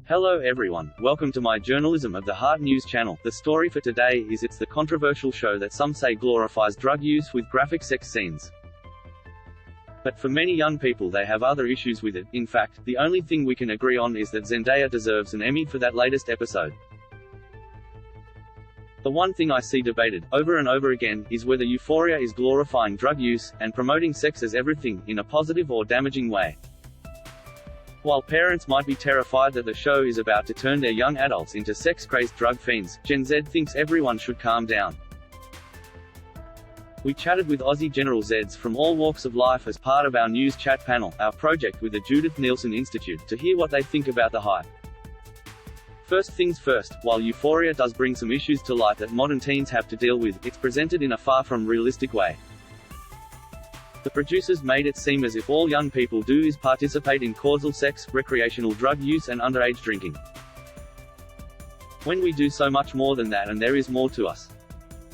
Hello everyone, welcome to my Journalism of the Heart news channel. The story for today is it's the controversial show that some say glorifies drug use with graphic sex scenes. But for many young people they have other issues with it. In fact, the only thing we can agree on is that Zendaya deserves an Emmy for that latest episode. The one thing I see debated, over and over again, is whether Euphoria is glorifying drug use, and promoting sex as everything, in a positive or damaging way. While parents might be terrified that the show is about to turn their young adults into sex-crazed drug fiends, Gen Z thinks everyone should calm down. We chatted with Aussie General Zeds from all walks of life as part of our news chat panel, our project with the Judith Neilson Institute, to hear what they think about the hype. First things first, while Euphoria does bring some issues to light that modern teens have to deal with, it's presented in a far from realistic way. The producers made it seem as if all young people do is participate in causal sex, recreational drug use and underage drinking. When we do so much more than that, and there is more to us.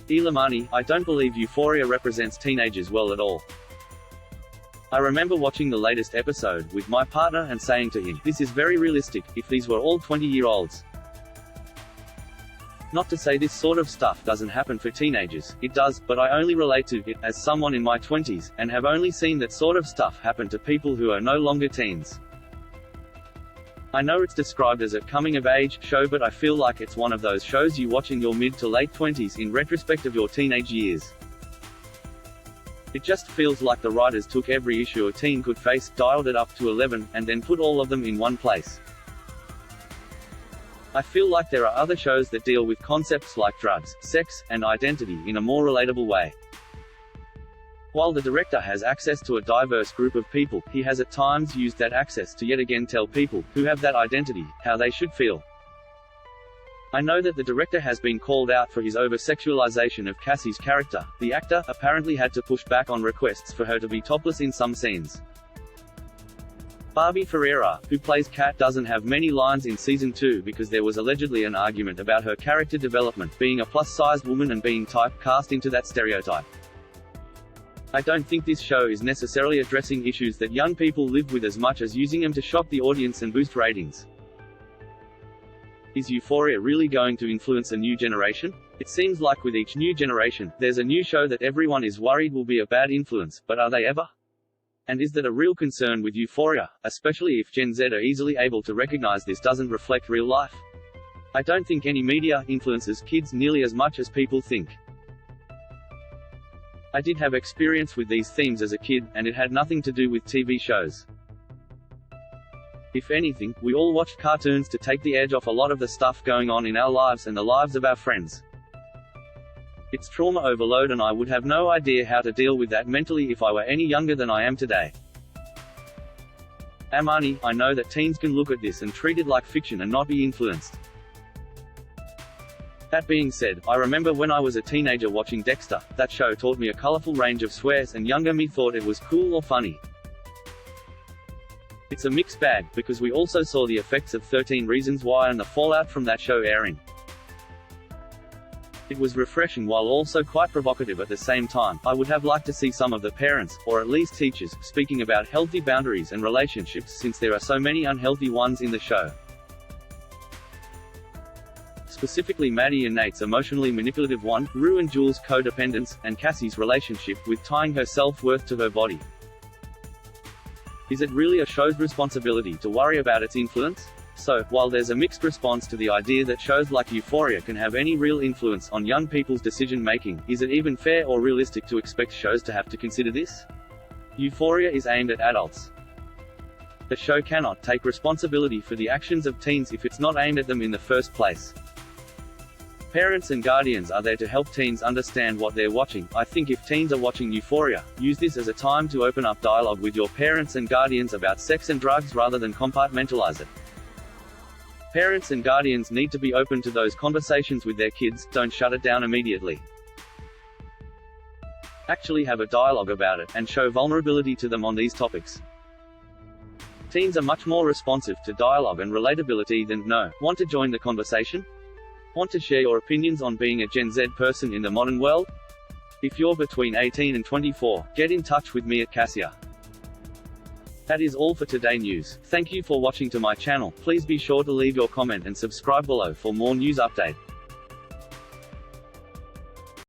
Ilamani, I don't believe Euphoria represents teenagers well at all. I remember watching the latest episode with my partner and saying to him, this is very realistic, if these were all 20-year-olds. Not to say this sort of stuff doesn't happen for teenagers, it does, but I only relate to it as someone in my 20s, and have only seen that sort of stuff happen to people who are no longer teens. I know it's described as a coming-of-age show, but I feel like it's one of those shows you watch in your mid to late 20s in retrospect of your teenage years. It just feels like the writers took every issue a teen could face, dialed it up to 11, and then put all of them in one place. I feel like there are other shows that deal with concepts like drugs, sex, and identity in a more relatable way. While the director has access to a diverse group of people, he has at times used that access to yet again tell people, who have that identity, how they should feel. I know that the director has been called out for his over-sexualization of Cassie's character. The actor apparently had to push back on requests for her to be topless in some scenes. Barbie Ferreira, who plays Kat, doesn't have many lines in season 2 because there was allegedly an argument about her character development, being a plus-sized woman and being typecast into that stereotype. I don't think this show is necessarily addressing issues that young people live with as much as using them to shock the audience and boost ratings. Is Euphoria really going to influence a new generation? It seems like with each new generation, there's a new show that everyone is worried will be a bad influence, but are they ever? And is that a real concern with Euphoria, especially if Gen Z are easily able to recognize this doesn't reflect real life? I don't think any media influences kids nearly as much as people think. I did have experience with these themes as a kid, and it had nothing to do with TV shows. If anything, we all watched cartoons to take the edge off a lot of the stuff going on in our lives and the lives of our friends. It's trauma overload, and I would have no idea how to deal with that mentally if I were any younger than I am today. Amani, I know that teens can look at this and treat it like fiction and not be influenced. That being said, I remember when I was a teenager watching Dexter. That show taught me a colorful range of swears, and younger me thought it was cool or funny. It's a mixed bag, because we also saw the effects of 13 Reasons Why and the fallout from that show airing. It was refreshing while also quite provocative at the same time. I would have liked to see some of the parents, or at least teachers, speaking about healthy boundaries and relationships, since there are so many unhealthy ones in the show. Specifically Maddie and Nate's emotionally manipulative one, Rue and Jules' codependence, and Cassie's relationship with tying her self-worth to her body. Is it really a show's responsibility to worry about its influence? So, while there's a mixed response to the idea that shows like Euphoria can have any real influence on young people's decision-making, is it even fair or realistic to expect shows to have to consider this? Euphoria is aimed at adults. The show cannot take responsibility for the actions of teens if it's not aimed at them in the first place. Parents and guardians are there to help teens understand what they're watching. I think if teens are watching Euphoria, use this as a time to open up dialogue with your parents and guardians about sex and drugs rather than compartmentalize it. Parents and guardians need to be open to those conversations with their kids, don't shut it down immediately. Actually have a dialogue about it, and show vulnerability to them on these topics. Teens are much more responsive to dialogue and relatability than no. Want to join the conversation? Want to share your opinions on being a Gen Z person in the modern world? If you're between 18 and 24, get in touch with me at Cassia. That is all for today news. Thank you for watching to my channel. Please be sure to leave your comment and subscribe below for more news update.